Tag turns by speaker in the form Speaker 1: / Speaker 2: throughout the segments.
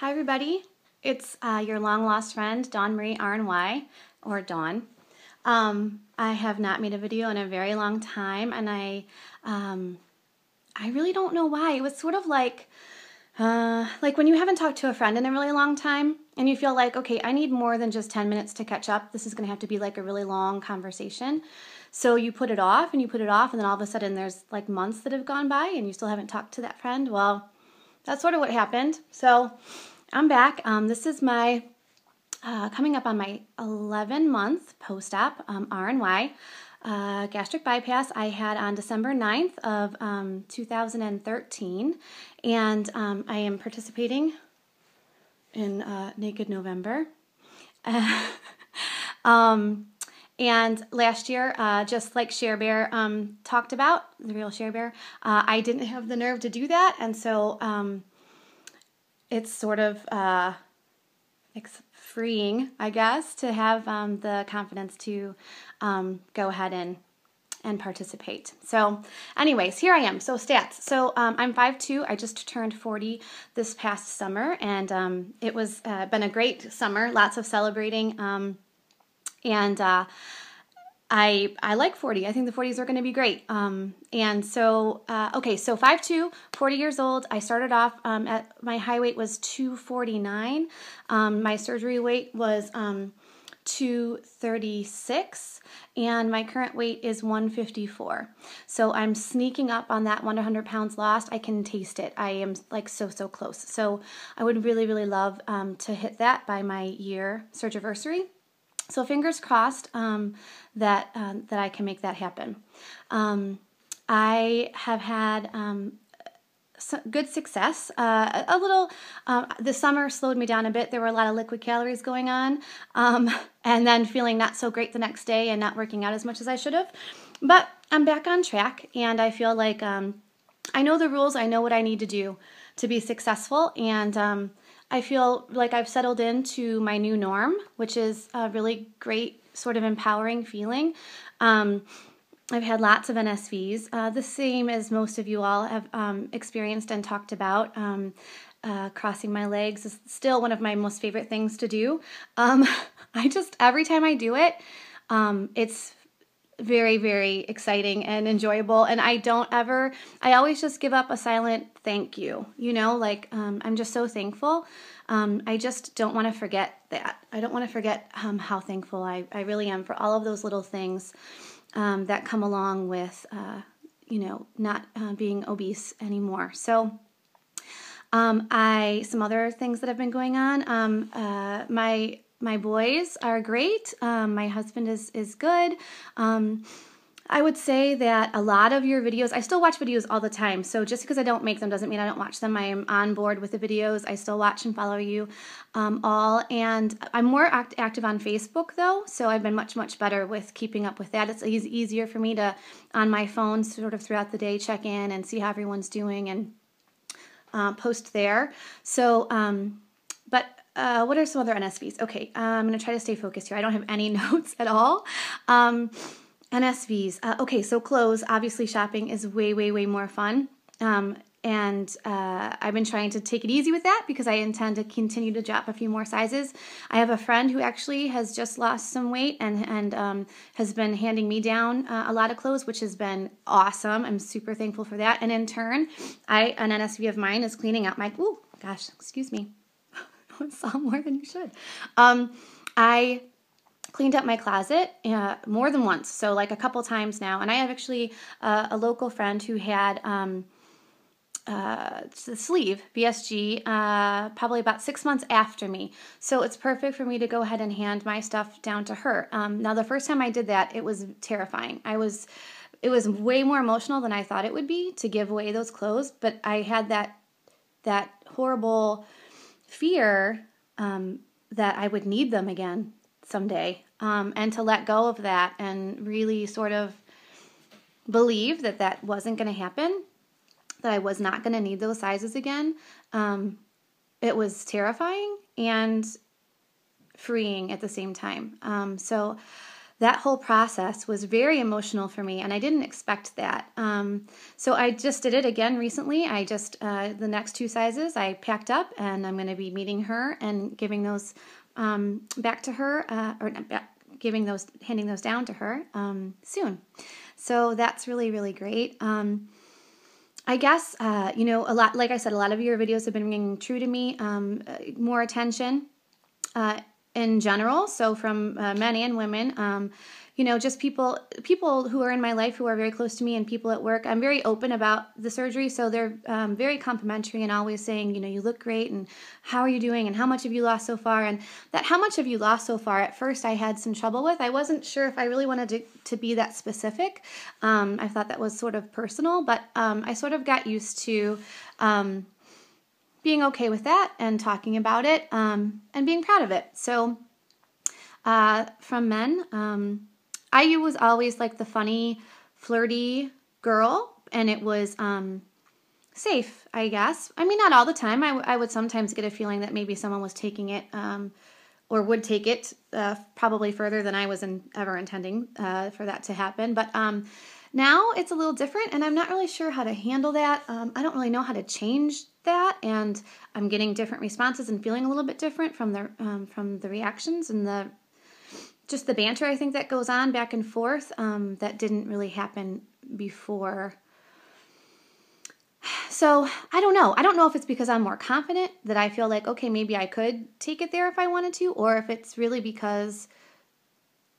Speaker 1: Hi everybody, it's your long lost friend Dawn Marie RNY, or Dawn. I have not made a video in a very long time, and I really don't know why. It was sort of like when you haven't talked to a friend in a really long time and you feel like, okay, I need more than just 10 minutes to catch up. This is going to have to be like a really long conversation. So you put it off and you put it off, and then all of a sudden there's like months that have gone by and you still haven't talked to that friend. Well, that's sort of what happened. So I'm back. This is my coming up on my 11-month post-op RNY gastric bypass I had on December 9th of 2013, and I am participating in Naked November. And last year, just like Cher Bear talked about, the real Cher Bear, I didn't have the nerve to do that, and so it's sort of freeing, I guess, to have the confidence to go ahead and participate. So anyways, here I am. So stats. So I'm 5'2". I just turned 40 this past summer, and it was been a great summer, lots of celebrating, and I like 40. I think the 40s are going to be great. And so, okay, so 5'2", 40 years old. I started off at my high weight was 249. My surgery weight was 236, and my current weight is 154. So I'm sneaking up on that 100 pounds lost. I can taste it. I am like so close. So I would really love to hit that by my year surgiversary. So fingers crossed that I can make that happen. I have had good success. A little, the summer slowed me down a bit. There were a lot of liquid calories going on, and then feeling not so great the next day and not working out as much as I should have. But I'm back on track, and I feel like I know the rules. I know what I need to do to be successful, and I feel like I've settled into my new norm, which is a really great, sort of empowering feeling. I've had lots of NSVs, the same as most of you all have experienced and talked about. Crossing my legs is still one of my most favorite things to do. Every time I do it, it's very exciting and enjoyable, and I always just give up a silent thank you, I'm just so thankful. I just don't want to forget that. I don't want to forget how thankful I really am for all of those little things that come along with not being obese anymore. So some other things that have been going on, my boys are great. My husband is good. I would say that a lot of your videos, I still watch videos all the time. So just because I don't make them doesn't mean I don't watch them. I am on board with the videos. I still watch and follow you all. And I'm more active on Facebook though. So I've been much better with keeping up with that. It's easier for me to, on my phone, sort of throughout the day, check in and see how everyone's doing and post there. So, what are some other NSVs? Okay, I'm going to try to stay focused here. I don't have any notes at all. NSVs. Okay, so clothes. Obviously, shopping is way more fun. And I've been trying to take it easy with that because I intend to continue to drop a few more sizes. I have a friend who actually has just lost some weight and has been handing me down a lot of clothes, which has been awesome. I'm super thankful for that. And in turn, an NSV of mine is cleaning out my, oh gosh, excuse me. I saw more than you should. I cleaned up my closet more than once, so like a couple times now. And I have actually a local friend who had the sleeve, BSG, probably about 6 months after me. So it's perfect for me to go ahead and hand my stuff down to her. Now, the first time I did that, it was terrifying. It was way more emotional than I thought it would be to give away those clothes, but I had that horrible fear that I would need them again someday, and to let go of that and really sort of believe that wasn't going to happen, that I was not going to need those sizes again. It was terrifying and freeing at the same time. So that whole process was very emotional for me, and I didn't expect that. So I just did it again recently. I just, the next 2 sizes I packed up, and I'm going to be meeting her and giving those back to her, or not back, handing those down to her soon. So that's really, really great. I guess, a lot, like I said, a lot of your videos have been ringing true to me, more attention in general, so from men and women, just people who are in my life who are very close to me and people at work. I'm very open about the surgery, so they're very complimentary and always saying, you look great, and how are you doing, and how much have you lost so far? And that how much have you lost so far, at first I had some trouble with. I wasn't sure if I really wanted to be that specific. I thought that was sort of personal, but I sort of got used to being okay with that and talking about it, and being proud of it. So from men, I was always like the funny, flirty girl, and it was safe, I guess. I mean, not all the time. I would sometimes get a feeling that maybe someone was taking it, or would take it probably further than I was ever intending for that to happen. But now it's a little different, and I'm not really sure how to handle that. I don't really know how to change that, and I'm getting different responses and feeling a little bit different from the reactions and just the banter, I think, that goes on back and forth, that didn't really happen before. So I don't know. I don't know if it's because I'm more confident that I feel like, okay, maybe I could take it there if I wanted to, or if it's really because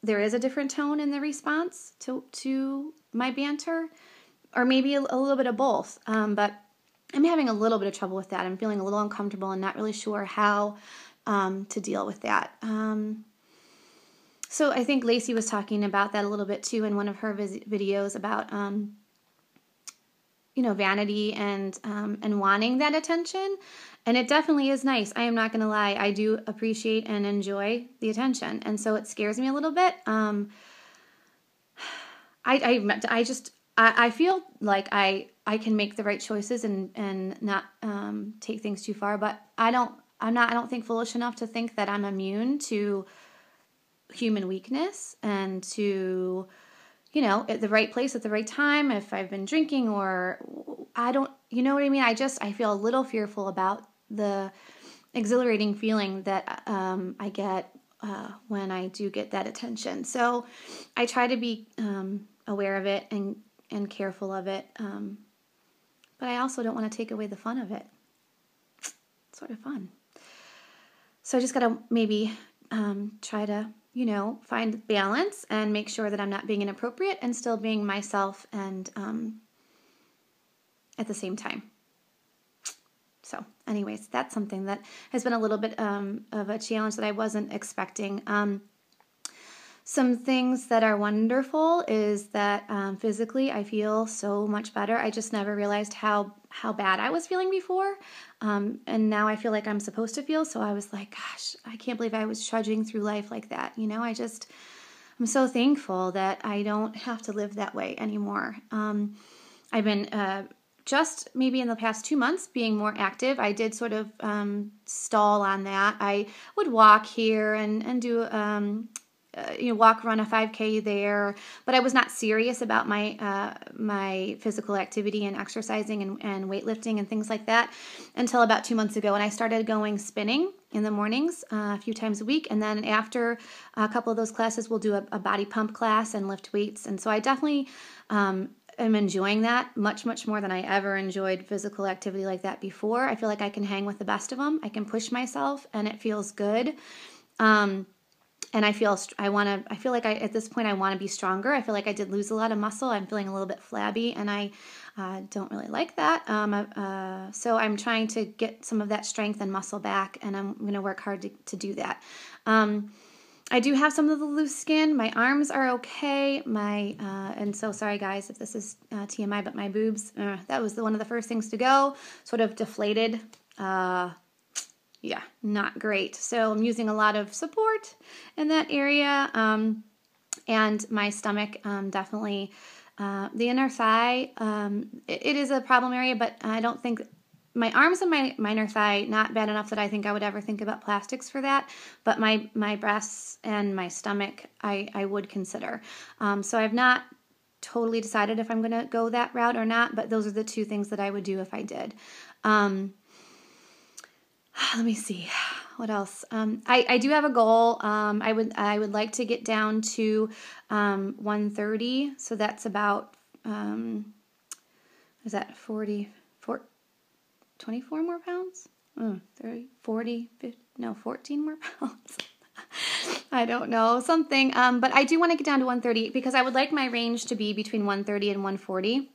Speaker 1: there is a different tone in the response to my banter, or maybe a little bit of both. But I'm having a little bit of trouble with that. I'm feeling a little uncomfortable and not really sure how to deal with that. So I think Lacey was talking about that a little bit too in one of her videos about vanity and wanting that attention. And it definitely is nice. I am not going to lie. I do appreciate and enjoy the attention. And so it scares me a little bit. I feel like I can make the right choices and not take things too far, but I don't think foolish enough to think that I'm immune to human weakness and to, at the right place at the right time, if I've been drinking, or I don't, you know what I mean? I feel a little fearful about the exhilarating feeling that I get when I do get that attention. So I try to be aware of it and careful of it, but I also don't want to take away the fun of it. It's sort of fun. So I just got to maybe try to, find balance and make sure that I'm not being inappropriate and still being myself, and at the same time. So anyways, that's something that has been a little bit of a challenge that I wasn't expecting. Some things that are wonderful is that physically I feel so much better. I just never realized how bad I was feeling before. And now I feel like I'm supposed to feel. So I was like, gosh, I can't believe I was trudging through life like that. I'm so thankful that I don't have to live that way anymore. I've been just maybe in the past 2 months being more active. I did sort of stall on that. I would walk here and do run a 5K there, but I was not serious about my physical activity and exercising and weightlifting and things like that until about 2 months ago. And I started going spinning in the mornings a few times a week. And then after a couple of those classes, we'll do a body pump class and lift weights. And so I definitely am enjoying that much, much more than I ever enjoyed physical activity like that before. I feel like I can hang with the best of them. I can push myself and it feels good. And I feel like at this point I want to be stronger. I feel like I did lose a lot of muscle. I'm feeling a little bit flabby, and I don't really like that. So I'm trying to get some of that strength and muscle back, and I'm going to work hard to do that. I do have some of the loose skin. My arms are okay. And so sorry guys if this is TMI, but my boobs, that was one of the first things to go. Sort of deflated. Yeah, not great. So I'm using a lot of support in that area. And my stomach, definitely, the inner thigh, it is a problem area, but I don't think my arms and my minor thigh, not bad enough that I think I would ever think about plastics for that. But my breasts and my stomach, I would consider. So I've not totally decided if I'm going to go that route or not, but those are the two things that I would do if I did. Let me see. What else? I do have a goal. I would like to get down to 130. So that's about, is that 24 more pounds? 30, 40, 50, no, 14 more pounds. I don't know, something. But I do want to get down to 130 because I would like my range to be between 130 and 140.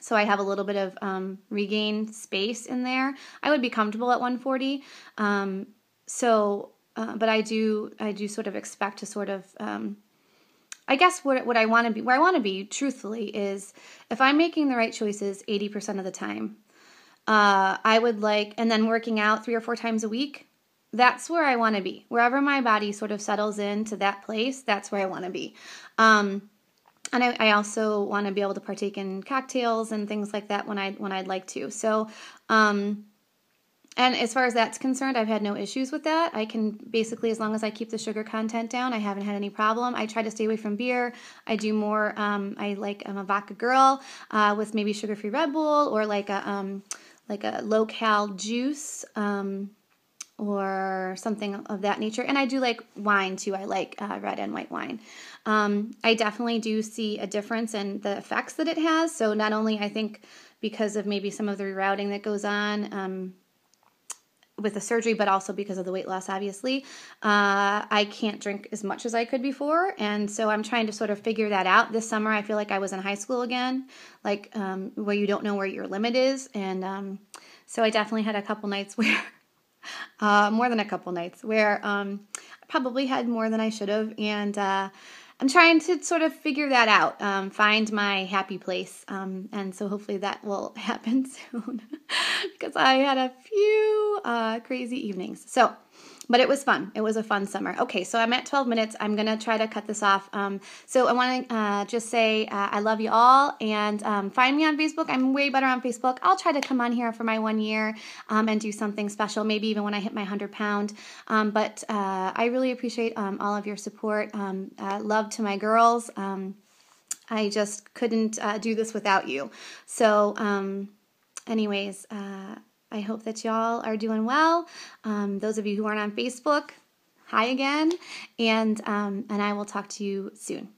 Speaker 1: So I have a little bit of regained space in there. I would be comfortable at 140. But I do sort of expect to sort of, I guess what I want to be, where I want to be, truthfully, is if I'm making the right choices 80% of the time, I would like, and then working out 3 or 4 times a week, that's where I want to be. Wherever my body sort of settles into that place, that's where I want to be. And I also want to be able to partake in cocktails and things like that when I'd like to. So, and as far as that's concerned, I've had no issues with that. I can basically, as long as I keep the sugar content down, I haven't had any problem. I try to stay away from beer. I do more, I'm a vodka girl with maybe sugar-free Red Bull or like a low-cal juice. Or something of that nature. And I do like wine too. I like red and white wine. I definitely do see a difference in the effects that it has. So not only, I think, because of maybe some of the rerouting that goes on with the surgery, but also because of the weight loss, obviously. I can't drink as much as I could before. And so I'm trying to sort of figure that out. This summer, I feel like I was in high school again, like where you don't know where your limit is. And so I definitely had a couple nights where... more than a couple nights where I probably had more than I should have, and I'm trying to sort of figure that out, find my happy place, and so hopefully that will happen soon because I had a few crazy evenings. But it was fun. It was a fun summer. Okay, so I'm at 12 minutes. I'm going to try to cut this off. So I want to just say I love you all, and find me on Facebook. I'm way better on Facebook. I'll try to come on here for my 1 year and do something special, maybe even when I hit my 100-pound. But I really appreciate all of your support. Love to my girls. I just couldn't do this without you. So anyways, I hope that y'all are doing well. Those of you who aren't on Facebook, hi again, and I will talk to you soon.